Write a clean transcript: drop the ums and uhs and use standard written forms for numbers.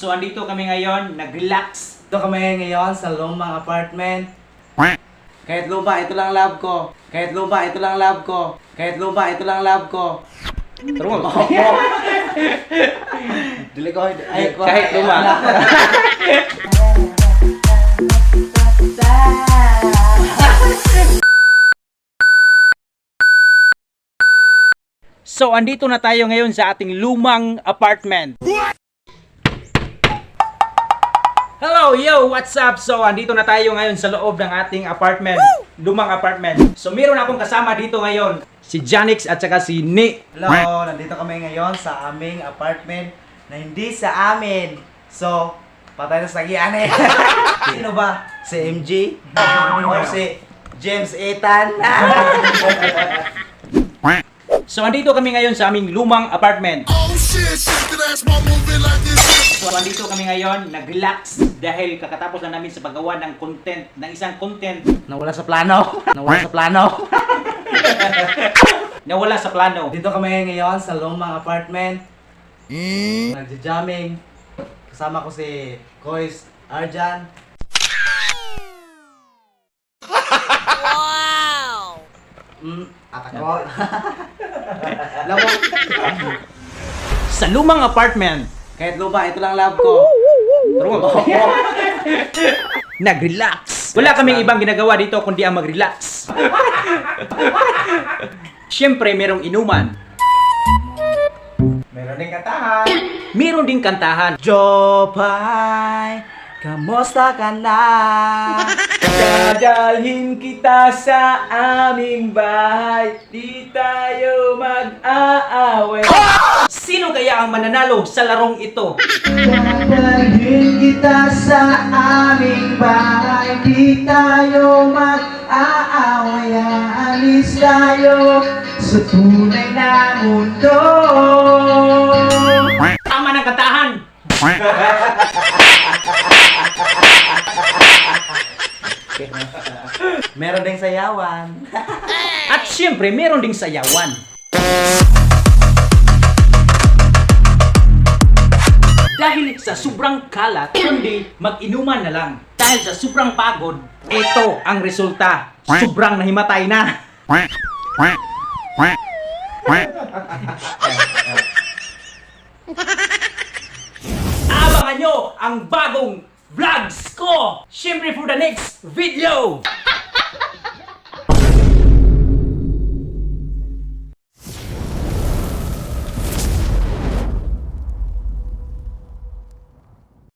So andito kami ngayon, nag-relax. Ito kami ngayon sa lumang apartment. Kahit lupa, ito lang love ko. Kahit lupa, ito lang love ko. Kahit lupa, ito lang love ko. Taro mo. Dili ko, ay ko. Kahit luma. So andito na tayo ngayon sa ating lumang apartment. Hello, yo, what's up? So, andito na tayo ngayon sa loob ng ating apartment. Lumang apartment. So, meron akong kasama dito ngayon. Si Janix at saka si Ni. Hello, nandito kami ngayon sa aming apartment na hindi sa amin. So, patay na sa gian eh. Sino ba? Si MG? Or si James Ethan? So, andito kami ngayon sa aming lumang apartment. Oh shit, shake that ass while moving like this. So, andito kami ngayon, nag-relax dahil kakatapos na namin sa paggawa ng content, ng isang content Nawala sa plano. Nawala sa plano. na wala sa plano. Dito kami ngayon sa lumang apartment. Nagja-jamming. Kasama ko si Kois Arjan. Wow! At ako. Lamo. Sa lumang apartment, Kahit lupa, ito lang love ko. taro mo. Nag-relax. Wala kaming ibang ginagawa dito kundi ang mag-relax. Siyempre, merong inuman. Meron din katahan. Meron ding kantahan. Jopay, kamusta ka na? Dadalhin kita sa aming bahay, di tayo mag-aaway. Sino kaya ang mananalo sa larong ito? Dadalhin kita sa aming bahay, di tayo mag-aaway. Alis tayo sa tunay na mundo. Tama ng kantahan. Meron ding sayawan. At siyempre, meron ding sayawan. Dahil sa sobrang kalat, kundi mag-inuman na lang. Dahil sa sobrang pagod, ito ang resulta. Sobrang nahimatay na. Abangan nyo ang bagong vlogs ko! Siyempre for the next video!